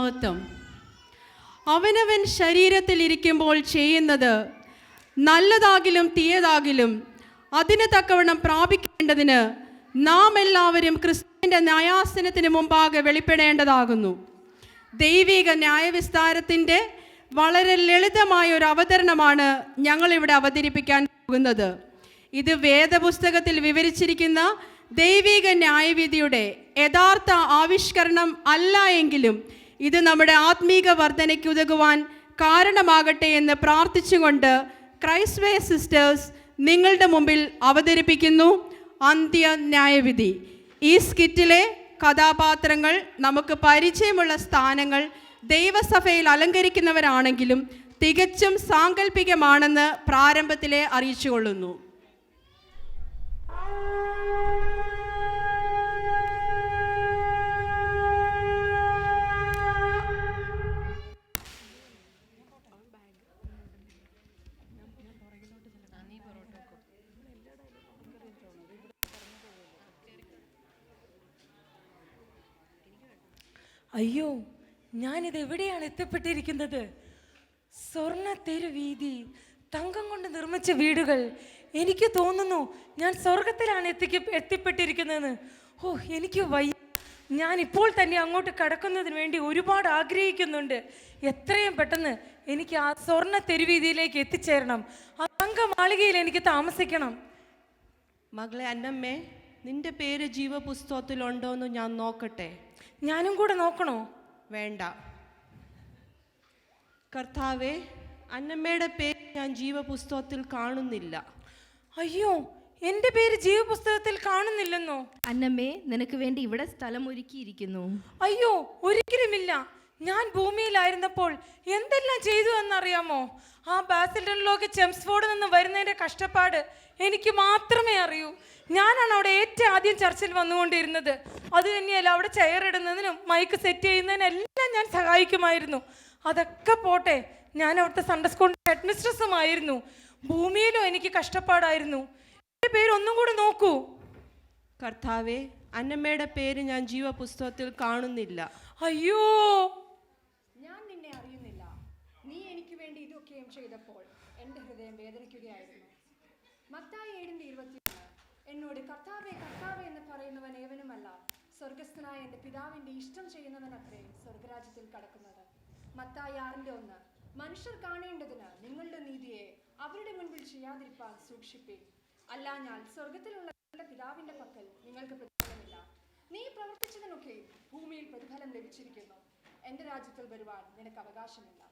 മഹത്വം. അവനവൻ ശരീരത്തിൽ ഇരിക്കുമ്പോൾ ചെയ്യുന്നത് നല്ലതാകിലും തീയതാകിലും അതിന് തക്കവണ്ണം പ്രാപിക്കേണ്ടതിന് നാം എല്ലാവരും ക്രിസ്തുവിൻ്റെ ന്യായാസനത്തിന് മുമ്പാകെ വെളിപ്പെടേണ്ടതാകുന്നു. ദൈവിക ന്യായവിസ്താരത്തിൻ്റെ വളരെ ലളിതമായ ഒരു അവതരണമാണ് ഞങ്ങളിവിടെ അവതരിപ്പിക്കാൻ പോകുന്നത്. ഇത് വേദപുസ്തകത്തിൽ വിവരിച്ചിരിക്കുന്ന ദൈവിക ന്യായവിധിയുടെ യഥാർത്ഥ ആവിഷ്കരണം അല്ല എങ്കിലും ഇത് നമ്മുടെ ആത്മീക വർധനയ്ക്ക് ഉതകുവാൻ കാരണമാകട്ടെ എന്ന് പ്രാർത്ഥിച്ചുകൊണ്ട് ക്രൈസ്റ്റ് വേ സിസ്റ്റേഴ്സ് നിങ്ങളുടെ മുമ്പിൽ അവതരിപ്പിക്കുന്നു അന്ത്യ ന്യായവിധി. ഈ സ്കിറ്റിലെ കഥാപാത്രങ്ങൾ നമുക്ക് പരിചയമുള്ള സ്ഥാനങ്ങൾ ദൈവസഭയിൽ അലങ്കരിക്കുന്നവരാണെങ്കിലും തികച്ചും സാങ്കല്പികമാണെന്ന് പ്രാരംഭത്തിലെ അറിയിച്ചുകൊള്ളുന്നു. അയ്യോ, ഞാനിത് എവിടെയാണ് എത്തിപ്പെട്ടിരിക്കുന്നത്? സ്വർണ്ണ തെരുവീതി, തങ്കം കൊണ്ട് നിർമ്മിച്ച വീടുകൾ. എനിക്ക് തോന്നുന്നു ഞാൻ സ്വർഗത്തിലാണ് എത്തിപ്പെട്ടിരിക്കുന്നതെന്ന്. ഓ, എനിക്ക് വയ്യ. ഞാൻ ഇപ്പോൾ തന്നെ അങ്ങോട്ട് കടക്കുന്നതിന് വേണ്ടി ഒരുപാട് ആഗ്രഹിക്കുന്നുണ്ട്. എത്രയും പെട്ടെന്ന് എനിക്ക് ആ സ്വർണ്ണ തെരുവീതിയിലേക്ക് എത്തിച്ചേരണം. ആ തങ്ക മാളികയിൽ എനിക്ക് താമസിക്കണം. മകളെ അന്നമ്മേ, നിന്റെ പേര് ജീവപുസ്തകത്തിലുണ്ടോയെന്ന് ഞാൻ നോക്കട്ടെ? ഞാനും കൂടെ നോക്കണോ? വേണ്ട. കർത്താവേ, അന്നമ്മയുടെ പേര് ഞാൻ ജീവപുസ്തകത്തിൽ കാണുന്നില്ല. അയ്യോ, എന്റെ പേര് ജീവപുസ്തകത്തിൽ കാണുന്നില്ലെന്നോ? അന്നമ്മേ, നിനക്ക് വേണ്ടി ഇവിടെ സ്ഥലം ഒരുക്കിയിരിക്കുന്നു. അയ്യോ, ഒരിക്കലുമില്ല. ഞാൻ ഭൂമിയിലായിരുന്നപ്പോൾ എന്തെല്ലാം ചെയ്തു എന്നറിയാമോ? ആ ബാസിൽട്ടണിലേക്ക് ചെംസ്ഫോർഡിൽ നിന്ന് വരുന്നതിന്റെ കഷ്ടപ്പാട് എനിക്ക് മാത്രമേ അറിയൂ. ഞാനാണ് അവിടെ ഏറ്റവും ആദ്യം ചർച്ചിൽ വന്നുകൊണ്ടിരുന്നത്. അത് തന്നെയല്ല, അവിടെ ചെയർ ഇടുന്നതിനും മൈക്ക് സെറ്റ് ചെയ്യുന്നതിനെല്ലാം ഞാൻ സഹായിക്കുമായിരുന്നു. അതൊക്കെ പോട്ടെ, ഞാൻ അവിടുത്തെ സൺഡേ സ്കൂൾ ഹെഡ് മിസ്ട്രസ്സുമായിരുന്നു. ഭൂമിയിലും എനിക്ക് കഷ്ടപ്പാടായിരുന്നു. എൻ്റെ പേര് ഒന്നും കൂടെ നോക്കൂ. കർത്താവേ, അന്നമ്മയുടെ പേര് ഞാൻ ജീവപുസ്തകത്തിൽ കാണുന്നില്ല. അയ്യോ, ഞാൻ നിന്നെ അറിയുന്നില്ല. നീ എനിക്ക് വേണ്ടി ഇതൊക്കെയും ചെയ്തപ്പോൾ എൻ്റെ ഹൃദയം വേദനിക്കുകയായിരുന്നു. മത്തായി 7:21 എന്നോട് കർത്താവേ കർത്താവേ എന്ന് പറയുന്നവൻ ഏവനുമല്ല, സ്വർഗസ്ഥനായ എൻ്റെ പിതാവിൻ്റെ ഇഷ്ടം ചെയ്യുന്നവൻ അത്രേ സ്വർഗരാജ്യത്തിൽ കടക്കുന്നത്. മത്തായി 6:1 മനുഷ്യർ കാണേണ്ടതിന് നിങ്ങളുടെ നീതിയെ അവരുടെ മുൻപിൽ ചെയ്യാതിരിപ്പാൻ സൂക്ഷിപ്പീൻ, അല്ലാഞ്ഞാൽ സ്വർഗത്തിലുള്ള പിതാവിൻ്റെ പക്കൽ നിങ്ങൾക്ക് പ്രതിഫലമില്ല. നീ പ്രവർത്തിച്ചതിനൊക്കെ ഭൂമിയിൽ പ്രതിഫലം ലഭിച്ചിരിക്കുന്നു. എൻ്റെ രാജ്യത്തിൽ വരുവാൻ നിനക്ക് അവകാശമില്ല.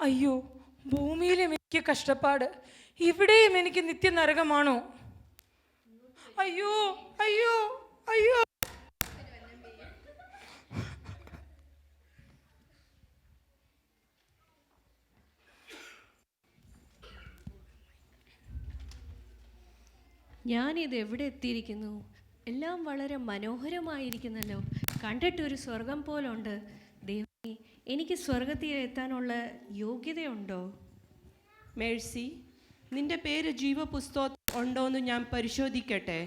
അയ്യോ, ഭൂമിയിലും എനിക്ക് കഷ്ടപ്പാട്, ഇവിടെയും എനിക്ക് നിത്യനരകമാണോ? അയ്യോ അയ്യോ അയ്യോ. ഞാനിത് എവിടെ എത്തിയിരിക്കുന്നു? എല്ലാം വളരെ മനോഹരമായിരിക്കുന്നല്ലോ. കണ്ടിട്ടൊരു സ്വർഗം പോലുണ്ട്. ദൈവമേ, എനിക്ക് സ്വർഗത്തിൽ എത്താനുള്ള യോഗ്യതയുണ്ടോ? മേഴ്സി, നിന്റെ പേര് ജീവപുസ്തകത്തിൽ ഉണ്ടോയെന്ന് ഞാൻ പരിശോധിക്കട്ടെ?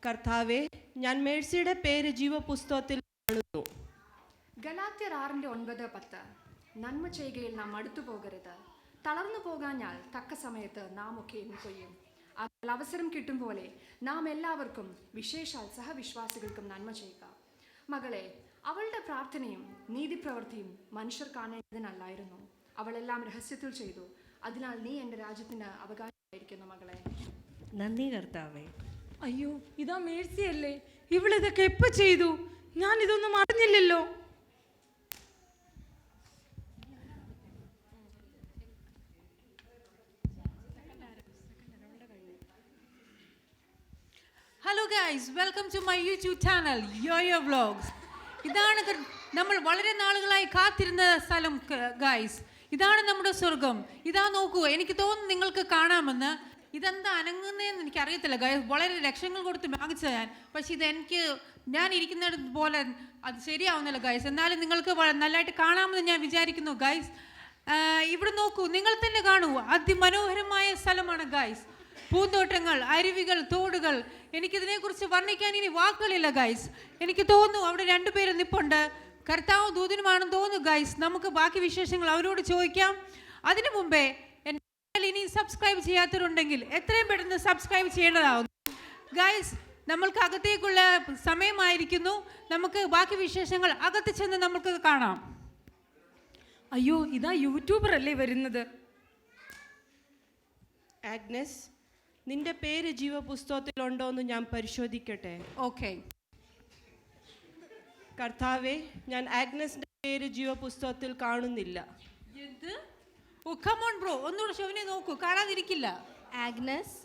കർത്താവേ, ഞാൻ മേഴ്സിയുടെ പേര് ജീവപുസ്തകത്തിൽ കാണുന്നു. ഗലാത്യർ 6:9-10 നന്മ ചെയ്യുകയിൽ നാം അടുത്തു പോകരുത്. തളർന്നു പോകാഞ്ഞാൽ തക്ക സമയത്ത് നാം ഒക്കെ കൊയ്യും. അവസരം കിട്ടും പോലെ നാം എല്ലാവർക്കും, വിശേഷാൽ സഹവിശ്വാസികൾക്കും നന്മ ചെയ്യുക. മകളെ, അവളുടെ പ്രാർത്ഥനയും നീതിപ്രവൃത്തിയും മനുഷ്യർ കാണേണ്ടതിനല്ലായിരുന്നു. അവളെല്ലാം രഹസ്യത്തിൽ ചെയ്തു. അതിനാൽ നീ എൻ്റെ രാജ്യത്തിന് അവകാശമായിരിക്കുന്നു മകളെ. നന്ദി കർത്താവേ. അയ്യോ, ഇതാ മേഴ്സി അല്ലേ? ഇവളിതൊക്കെ എപ്പോൾ ചെയ്തു? ഞാൻ ഇതൊന്നും അറിഞ്ഞില്ലല്ലോ. Hello guys, welcome to my YouTube channel Yoyo Vlogs. ഇതാണ് നമ്മൾ വളരെ നാളുകളായി കാത്തിരുന്ന സ്ഥലം ഗൈസ്. ഇതാണ് നമ്മുടെ സ്വർഗം. ഇതാ നോക്കൂ, എനിക്ക് തോന്നുന്നു നിങ്ങൾക്ക് കാണാമെന്ന്. ഇതെന്താ അനങ്ങുന്നതെന്ന് എനിക്കറിയത്തില്ല ഗൈസ്. വളരെ ലക്ഷങ്ങൾ കൊടുത്ത് വാങ്ങിച്ചത് പക്ഷെ ഞാൻ ഇരിക്കുന്നത് പോലെ അത് ശരിയാവുന്നില്ല ഗൈസ്. എന്നാലും നിങ്ങൾക്ക് നല്ലതായിട്ട് കാണാമെന്ന് ഞാൻ വിചാരിക്കുന്നു ഗൈസ്. ഇവിടെ നോക്കൂ, നിങ്ങൾ തന്നെ കാണൂ, അതിമനോഹരമായ സ്ഥലമാണ് ഗൈസ്. പൂന്തോട്ടങ്ങൾ, അരുവികൾ, തോടുകൾ, എനിക്കിതിനെക്കുറിച്ച് വർണ്ണിക്കാൻ ഇനി വാക്കുകളില്ല ഗൈസ്. എനിക്ക് തോന്നുന്നു അവിടെ രണ്ടുപേരും നിപ്പുണ്ട്, കർത്താവ് ദൂതനുമാണെന്ന് തോന്നുന്നു ഗൈസ്. നമുക്ക് ബാക്കി വിശേഷങ്ങൾ അവരോട് ചോദിക്കാം. അതിനു മുമ്പേ എൻ്റെ ചാനൽ ഇനി സബ്സ്ക്രൈബ് ചെയ്യാത്തവരുണ്ടെങ്കിൽ എത്രയും പെട്ടെന്ന് സബ്സ്ക്രൈബ് ചെയ്യേണ്ടതാവുന്നു ഗൈസ്. നമ്മൾക്ക് അകത്തേക്കുള്ള സമയമായിരിക്കുന്നു. നമുക്ക് ബാക്കി വിശേഷങ്ങൾ അകത്ത് ചെന്ന് നമുക്ക് കാണാം. അയ്യോ, ഇതാ യൂട്യൂബർ അല്ലേ വരുന്നത്. ആഗ്നസ്, നിന്റെ പേര് ജീവപുസ്തകത്തിലുണ്ടോ എന്ന് ഞാൻ പരിശോധിക്കട്ടെ? ഓക്കെ. കർത്താവെ, ഞാൻ ആഗ്നസിന്റെ പേര് ജീവപുസ്തകത്തിൽ കാണുന്നില്ല. എന്ത്? ഓ കം ഓൺ ബ്രോ, ഒന്നുകൂടെ ശോഭനെ നോക്കൂ, കാണാതിരിക്കില്ല. ആഗ്നസ്,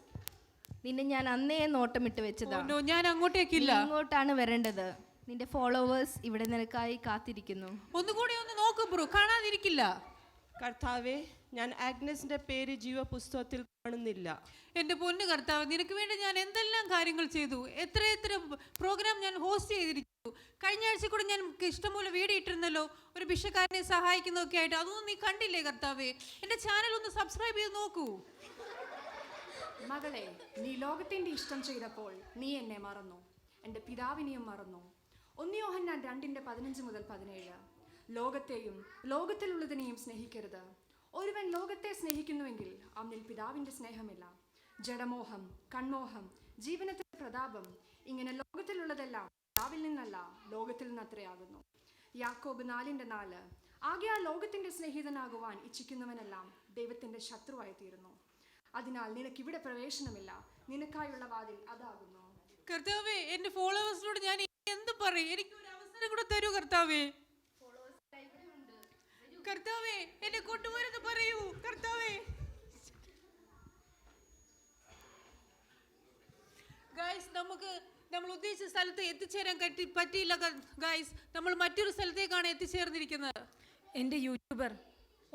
നിന്നെ ഞാൻ അന്നേ നോട്ടമിട്ട് വെച്ചതാ. ഓ, ഞാൻ അങ്ങോട്ടേക്കില്ല. നീ ഇങ്ങോട്ടാണ് വരേണ്ടത്. നിന്റെ ഫോളോവേഴ്സ് ഇവിടെ നിനക്കായി കാത്തിരിക്കുന്നു. ഒന്നുകൂടി ഒന്ന് നോക്കൂ ബ്രോ, കാണാതിരിക്കില്ല. കർത്താവെ, ഞാൻ ആഗ്നസിന്റെ പേര് ജീവപുസ്തകത്തിൽ കാണുന്നില്ല. എൻ്റെ പൊന്നു കർത്താവ്, നിനക്ക് വേണ്ടി ഞാൻ എന്തെല്ലാം കാര്യങ്ങൾ ചെയ്തു, എത്ര പ്രോഗ്രാം ഞാൻ ഹോസ്റ്റ് ചെയ്തിരിക്കുന്നു. കഴിഞ്ഞ ആഴ്ച കൂടെ ഞാൻ ഇഷ്ടംപോലെ വീഡിയോ ഇട്ടിരുന്നല്ലോ, ഒരു ഭിക്ഷക്കാരനെ സഹായിക്കുന്നതൊക്കെ ആയിട്ട്. അതൊന്നും നീ കണ്ടില്ലേ കർത്താവേ? എൻ്റെ ചാനൽ ഒന്ന് സബ്സ്ക്രൈബ് ചെയ്ത് നോക്കൂ. മകളെ, നീ ലോകത്തിൻ്റെ ഇഷ്ടം ചെയ്തപ്പോൾ നീ എന്നെ മറന്നു, എൻ്റെ പിതാവിനെയും മറന്നു. 1 യോഹന്നാൻ 2:15-17. ലോകത്തെയും ലോകത്തിലുള്ളതിനെയും സ്നേഹിക്കരുത്. ഒരുവൻ ലോകത്തെ സ്നേഹിക്കുന്നുവെങ്കിൽ അവനിൽ പിതാവിൻ്റെ സ്നേഹമില്ല. ജഡമോഹം, കൺമോഹം, ജീവനത്തിൻ്റെ പ്രതാപം, ഇങ്ങനെ ലോകത്തിലുള്ളതെല്ലാം പിതാവിൽ നിന്നല്ല, ലോകത്തിൽ നിന്നത്രയാകുന്നു. യാക്കോബ് 4:4. ആകയാൽ ലോകത്തിൻ്റെ സ്നേഹിതനാകുവാൻ ഇച്ഛിക്കുന്നവനെല്ലാം ദൈവത്തിൻ്റെ ശത്രുവായി തീരുന്നു. അതിനാൽ നിനക്കിവിടെ പ്രവേശനമില്ല, നിനക്കായുള്ള വാതിൽ അതാകുന്നു. കർത്താവേ, എൻ്റെ ഫോളോവേഴ്സിനോട് ഞാൻ എന്ത് പറയും? എനിക്ക് ഒരു അവസരം കൂടെ തരൂ കർത്താവേ. കർത്താവേ, എന്നെ കൊണ്ടുവരുന്നത് പറയൂ കർത്താവേ. ഗൈസ്, നമ്മൾ ഉദ്ദേശിച്ച സ്ഥലത്ത് എത്തിച്ചേരാൻ പറ്റിയില്ല ഗൈസ്. നമ്മൾ മറ്റൊരു സ്ഥലത്തേക്കാണ് എത്തിച്ചേർന്നിരിക്കുന്നത്. എൻ്റെ യൂട്യൂബർ,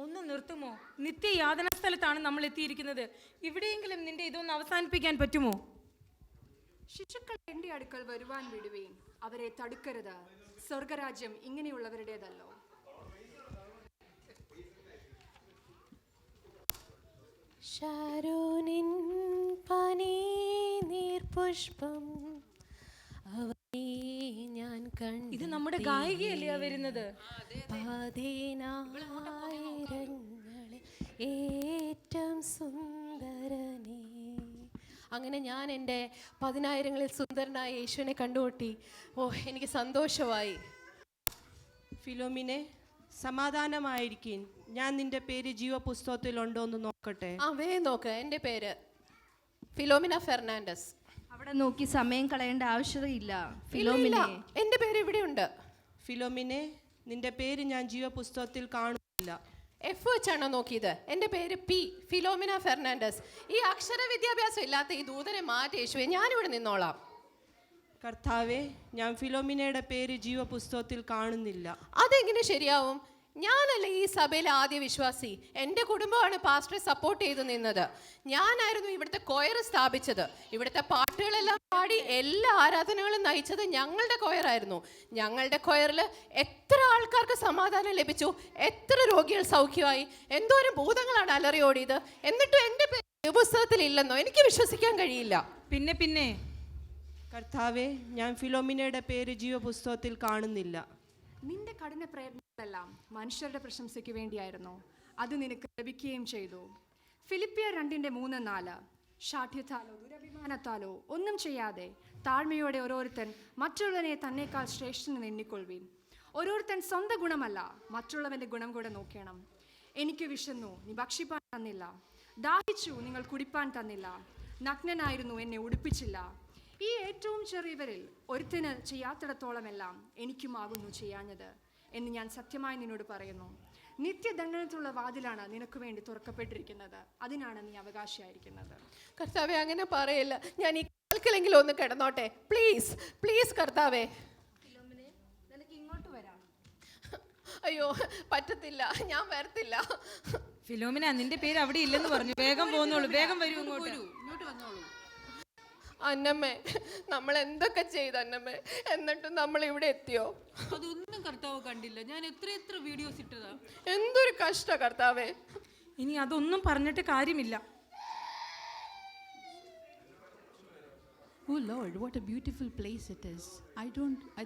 ഒന്ന് നിർത്തുമോ? നിത്യ യാതന സ്ഥലത്താണ് നമ്മൾ എത്തിയിരിക്കുന്നത്. ഇവിടെയെങ്കിലും നിന്റെ ഇതൊന്ന് അവസാനിപ്പിക്കാൻ പറ്റുമോ? ശിശുക്കൾ എൻ്റെ അടുക്കൽ വരുവാൻ വിടുവേൻ, അവരെ തടുക്കരുത്. സ്വർഗരാജ്യം ഇങ്ങനെയുള്ളവരുടേതല്ലോ. ശാരോനിൻ പനിനീർപുഷ്പം അവനെ ഞാൻ കണ്ടു. ഇത് നമ്മുടെ ഗായികയല്ലേ വരുന്നത്? പതിനായിരങ്ങളിൽ ഏറ്റവും സുന്ദരനേ. അങ്ങനെ ഞാൻ എൻ്റെ 10,000ങ്ങളിൽ സുന്ദരനായ യേശുവിനെ കണ്ടുമുട്ടി. ഓ, എനിക്ക് സന്തോഷമായി. ഫിലോമിനെ, സമാധാനമായിരിക്കും. ഞാൻ നിന്റെ പേര് ജീവപുസ്തകത്തിലുണ്ടോ എന്ന് നോക്കട്ടെ? നോക്ക്. എൻ്റെ പേര് ഫിലോമിന ഫെർണാണ്ടസ്. അവിടെ നോക്കി സമയം കളയേണ്ട ആവശ്യമില്ല. ഫിലോമിനെ, എൻ്റെ പേര് ഇവിടെയുണ്ട്. ഫിലോമിനെ, നിന്റെ പേര് ഞാൻ ജീവപുസ്തകത്തിൽ കാണുന്നില്ല. F വെച്ചാണോ നോക്കിയത്? എൻ്റെ പേര് പി, ഫിലോമിന ഫെർണാണ്ടസ്. ഈ അക്ഷര വിദ്യാഭ്യാസം ഇല്ലാത്ത ഈ ദൂതനെ മാറ്റി യേശുവെ, ഞാനിവിടെ നിന്നോളാം. കർത്താവെ, ഞാൻ ഫിലോമിനയുടെ പേര് ജീവപുസ്തകത്തിൽ കാണുന്നില്ല. അതെങ്ങനെ ശരിയാവും? ഞാനല്ലേ ഈ സഭയിലെ ആദ്യ വിശ്വാസി. എൻ്റെ കുടുംബമാണ് പാസ്റ്ററെ സപ്പോർട്ട് ചെയ്തു നിന്നത്. ഞാനായിരുന്നു ഇവിടുത്തെ കൊയർ സ്ഥാപിച്ചത്. ഇവിടുത്തെ പാട്ടുകളെല്ലാം പാടി എല്ലാ ആരാധനകളും നയിച്ചത് ഞങ്ങളുടെ കൊയറായിരുന്നു. ഞങ്ങളുടെ കൊയറിൽ എത്ര ആൾക്കാർക്ക് സമാധാനം ലഭിച്ചു, എത്ര രോഗികൾ സൗഖ്യമായി, എന്തോരം ഭൂതങ്ങളാണ് അലറിയോടിയത്. എന്നിട്ടും എൻ്റെ പേര് പുസ്തകത്തിൽ ഇല്ലെന്നോ? എനിക്ക് വിശ്വസിക്കാൻ കഴിയില്ല. പിന്നെ കർത്താവെ, ഞാൻ ഫിലോമിനയുടെ പേര് ജീവപുസ്തകത്തിൽ കാണുന്നില്ല. നിന്റെ കഠിന പ്രയത്നങ്ങളെല്ലാം മനുഷ്യരുടെ പ്രശംസയ്ക്ക് വേണ്ടിയായിരുന്നു, അത് നിനക്ക് ലഭിക്കുകയും ചെയ്തു. ഫിലിപ്പിയർ 2:3-4. ശാഠ്യത്താലോ ദുരഭിമാനത്താലോ ഒന്നും ചെയ്യാതെ താഴ്മയോടെ ഓരോരുത്തൻ മറ്റുള്ളവനെ തന്നേക്കാൾ ശ്രേഷ്ഠനെന്ന് എണ്ണിക്കൊള്ളുവീൻ. ഓരോരുത്തൻ സ്വന്തം ഗുണമല്ല, മറ്റുള്ളവൻ്റെ ഗുണം കൂടെ നോക്കണം. എനിക്ക് വിശന്നു, നീ ഭക്ഷിപ്പാൻ തന്നില്ല. ദാഹിച്ചു, നിങ്ങൾ കുടിപ്പാൻ തന്നില്ല. നഗ്നനായിരുന്നു, എന്നെ ഉടുപ്പിച്ചില്ല. ഈ ഏറ്റവും ചെറിയവരിൽ ഒരുത്തിന് ചെയ്യാത്തിടത്തോളമെല്ലാം എനിക്കുമാകുന്നു ചെയ്യാഞ്ഞത് എന്ന് ഞാൻ സത്യമായി നിന്നോട് പറയുന്നു. നിത്യദണ്ഡനത്തിലുള്ള വാതിലാണ് നിനക്ക് വേണ്ടി തുറക്കപ്പെട്ടിരിക്കുന്നത്, അതിനാണ് നീ അവകാശിയായിരിക്കുന്നത്. കർത്താവെ, അങ്ങനെ പറയില്ല. ഞാൻ ഈ കാൽക്കിലെങ്കിലും ഒന്ന് കിടന്നോട്ടെ, പ്ലീസ് പ്ലീസ് കർത്താവെ. നിനക്ക് ഇങ്ങോട്ട് വരാം. അയ്യോ, പറ്റത്തില്ല, ഞാൻ വരത്തില്ല. ഫിലോമിന, നിന്റെ പേര് അവിടെ ഇല്ലെന്ന് പറഞ്ഞു. വേഗം പോന്നോളൂ, വേഗം വരൂ ഇങ്ങോട്ട്. ഇങ്ങോട്ട് വന്നോളൂ. അന്നമ്മേ, നമ്മൾ എന്തൊക്കെ ചെയ്തു അന്നമ്മേ, എന്നിട്ടും നമ്മൾ ഇവിടെ എത്തിയോ? അതൊന്നും കർത്താവ് കണ്ടില്ല. ഞാൻ എത്ര വീഡിയോസ് ഇട്ടതാ. എന്തൊരു കഷ്ട കർത്താവേ. ഇനി അതൊന്നും പറഞ്ഞിട്ട് കാര്യമില്ല. Oh Lord, what a beautiful place it is. I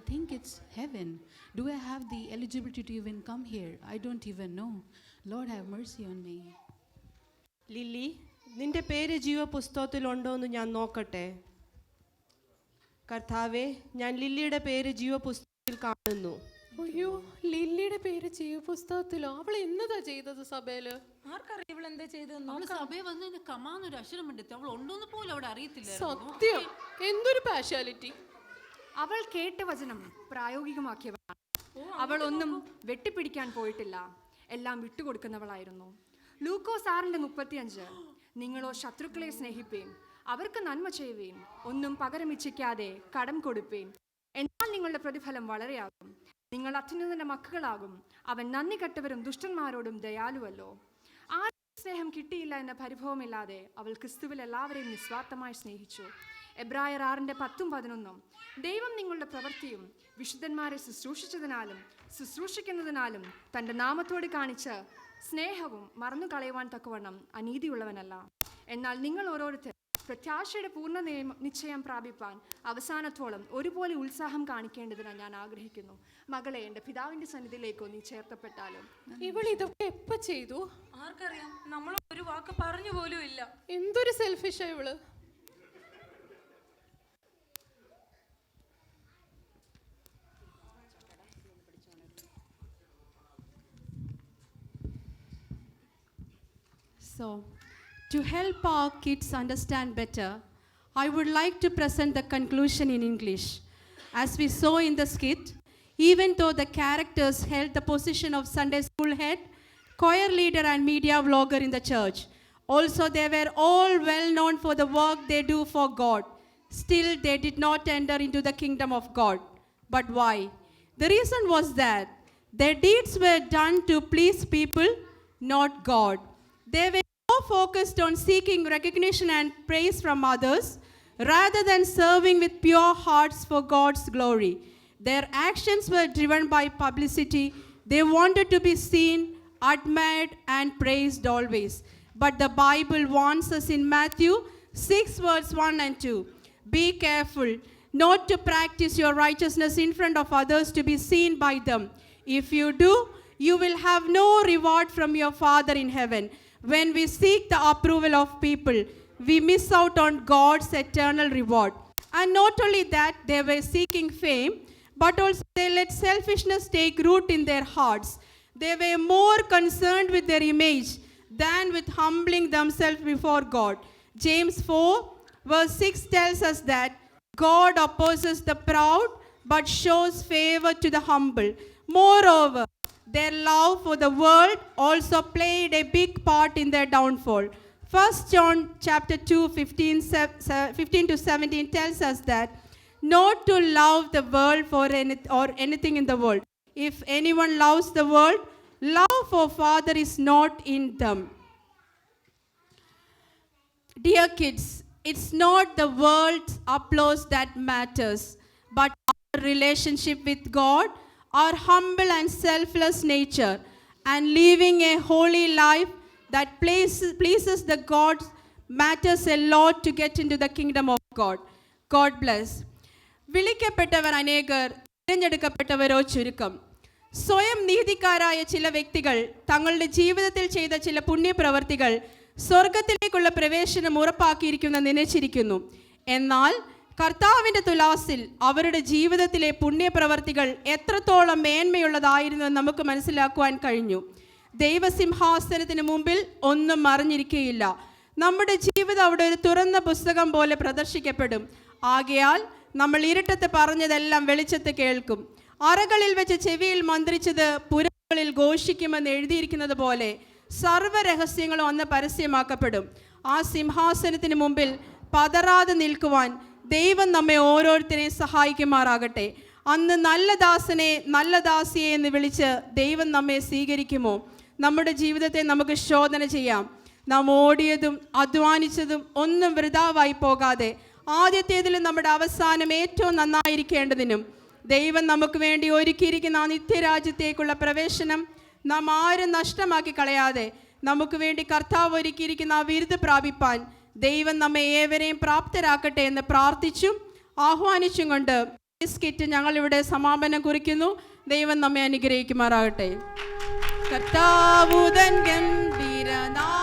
think it's heaven. Do I have the eligibility to even come here? I don't even know. Lord, have mercy on me. Lily, നിന്റെ പേര് ജീവപുസ്തകത്തിലുണ്ടോ എന്ന് ഞാൻ നോക്കട്ടെ. കർത്താവേ, ഞാൻ ലില്ലിയുടെ പേര് ജീവപുസ്തകത്തിൽ കാണുന്നു. അയ്യോ, ലില്ലിയുടെ പേര് ജീവപുസ്തകത്തിലോ? അവൾ എന്നതാ ചെയ്തത് സഭയില്? ആർക്കറിയാം ഇവൾ എന്താ ചെയ്തതെന്ന്? അവള് സഭയിൽ വന്ന് കമാന്നൊരു അക്ഷരം എടുത്തു. അവൾ ഉണ്ടോന്ന് പോലും അവിടെ അറിയത്തില്ല. സത്യം, എന്തൊരു പാഷ്യാലിറ്റി. അവൾ കേട്ട വചനം പ്രായോഗികമാക്കിയവളാണ്. അവൾ ഒന്നും വെട്ടിപ്പിടിക്കാൻ പോയിട്ടില്ല, എല്ലാം വിട്ടുകൊടുക്കുന്നവളായിരുന്നു. ലൂക്കോസ് 6:35, നിങ്ങളോ ശത്രുക്കളെ സ്നേഹിപ്പീൻ, അവർക്ക് നന്മ ചെയ്യുവീൻ, ഒന്നും പകരം ഇച്ഛിക്കാതെ കടം കൊടുപ്പീൻ, എന്നാൽ നിങ്ങളുടെ പ്രതിഫലം വളരെയാകും, നിങ്ങൾ അത്യുന്നതന്റെ മക്കളാകും, അവൻ നന്ദി കെട്ടവരും ദുഷ്ടന്മാരോടും ദയാലുവല്ലോ. ആ സ്നേഹം കിട്ടിയില്ല എന്ന പരിഭവമില്ലാതെ അവൾ ക്രിസ്തുവിൽ എല്ലാവരെയും നിസ്വാർത്ഥമായി സ്നേഹിച്ചു. എബ്രായർ 6:10-11, ദൈവം നിങ്ങളുടെ പ്രവൃത്തിയും വിശുദ്ധന്മാരെ ശുശ്രൂഷിച്ചതിനാലും ശുശ്രൂഷിക്കുന്നതിനാലും തൻ്റെ നാമത്തോട് കാണിച്ച സ്നേഹവും മറന്നു കളയുവാൻ തക്കവണ്ണം അനീതിയുള്ളവനല്ല. എന്നാൽ നിങ്ങൾ ഓരോരുത്തർ പ്രത്യാശയുടെ പൂർണ്ണ നിശ്ചയം പ്രാപിപ്പാൻ അവസാനത്തോളം ഒരുപോലെ ഉത്സാഹം കാണിക്കേണ്ടതിന് ഞാൻ ആഗ്രഹിക്കുന്നു. മകളെ, എൻ്റെ പിതാവിൻ്റെ സന്നിധിയിലേക്കോ നീ ചേർത്തപ്പെട്ടാലും. ഇവൾ ഇതൊക്കെ എപ്പ ചെയ്തു? ആർക്കറിയാം, നമ്മൾ ഒരു വാക്ക് പറഞ്ഞു പോലും ഇല്ല. എന്തൊരു സെൽഫിഷാ ഇവള്. So, to help our kids understand better, I would like to present the conclusion in English. As we saw in the skit, even though the characters held the position of Sunday school head, choir leader and media vlogger in the church, also they were all well known for the work they do for God. Still, they did not enter into the kingdom of God. But why? The reason was that their deeds were done to please people, not God. They were more focused on seeking recognition and praise from others rather than serving with pure hearts for God's glory. Their actions were driven by publicity. They wanted to be seen, admired, and praised always. But the Bible warns us in Matthew 6:1-2, be careful not to practice your righteousness in front of others to be seen by them. If you do, you will have no reward from your Father in heaven. When we seek the approval of people, we miss out on God's eternal reward. And not only that, they were seeking fame, but also they let selfishness take root in their hearts. They were more concerned with their image than with humbling themselves before God. James 4:6 tells us that God opposes the proud but shows favor to the humble. Moreover, their love for the world also played a big part in their downfall. 1 John chapter 2:15-17 tells us that not to love the world or anything in the world. If anyone loves the world, love for Father is not in them. Dear kids, it's not the world's applause that matters, but our relationship with God, our humble and selfless nature, and living a holy life that pleases the God matters a lot to get into the kingdom of God. God bless. വിളിക്കപ്പെട്ടവർ അനേകർ, തിരഞ്ഞെടുക്കപ്പെട്ടവരോ ചുരുക്കം. സ്വയം നീതിക്കാരായ ചില വ്യക്തികൾ തങ്ങളുടെ ജീവിതത്തിൽ ചെയ്ത ചില പുണ്യപ്രവർത്തികൾ സ്വർഗത്തിലേക്കുള്ള പ്രവേശനം ഉറപ്പാക്കിയിരിക്കുമെന്ന് നനച്ചിരിക്കുന്നു. എന്നാൽ കർത്താവിൻ്റെ തുലാസിൽ അവരുടെ ജീവിതത്തിലെ പുണ്യപ്രവർത്തികൾ എത്രത്തോളം മേന്മയുള്ളതായിരുന്നുവെന്ന് നമുക്ക് മനസ്സിലാക്കുവാൻ കഴിഞ്ഞു. ദൈവസിംഹാസനത്തിന് മുമ്പിൽ ഒന്നും മറിഞ്ഞിരിക്കുകയില്ല. നമ്മുടെ ജീവിതം അവിടെ ഒരു തുറന്ന പുസ്തകം പോലെ പ്രദർശിക്കപ്പെടും. ആകയാൽ നമ്മൾ ഇരുട്ടത്ത് പറഞ്ഞതെല്ലാം വെളിച്ചത്ത് കേൾക്കും. അറകളിൽ വെച്ച് ചെവിയിൽ മന്ത്രിച്ചത് പുരകളിൽ ഘോഷിക്കുമെന്ന് എഴുതിയിരിക്കുന്നത് പോലെ സർവ്വരഹസ്യങ്ങളും അന്ന് പരസ്യമാക്കപ്പെടും. ആ സിംഹാസനത്തിന് മുമ്പിൽ പതറാതെ നിൽക്കുവാൻ ദൈവം നമ്മെ ഓരോരുത്തരെയും സഹായിക്കുമാറാകട്ടെ. അന്ന് നല്ല ദാസനെ, നല്ല ദാസിയെ എന്ന് വിളിച്ച് ദൈവം നമ്മെ സ്വീകരിക്കുമോ? നമ്മുടെ ജീവിതത്തെ നമുക്ക് ശോധന ചെയ്യാം. നാം ഓടിയതും അധ്വാനിച്ചതും ഒന്നും വൃഥാവായി പോകാതെ ആദ്യത്തേതിലും നമ്മുടെ അവസാനം ഏറ്റവും നന്നായിരിക്കേണ്ടതിനും ദൈവം നമുക്ക് വേണ്ടി ഒരുക്കിയിരിക്കുന്ന ആ നിത്യരാജ്യത്തേക്കുള്ള പ്രവേശനം നാം ആരും നഷ്ടമാക്കി കളയാതെ നമുക്ക് വേണ്ടി കർത്താവ് ഒരുക്കിയിരിക്കുന്ന ആ വിരുദ് പ്രാപിപ്പാൻ ദൈവം നമ്മെ ഏവരെയും പ്രാപ്തരാക്കട്ടെ എന്ന് പ്രാർത്ഥിച്ചും ആഹ്വാനിച്ചും കൊണ്ട് ഈ സ്കിറ്റ് ഞങ്ങളിവിടെ സമാപനം കുറിക്കുന്നു. ദൈവം നമ്മെ അനുഗ്രഹിക്കുമാറാകട്ടെ. കർത്താവുതൻ ഗംഭീരനാ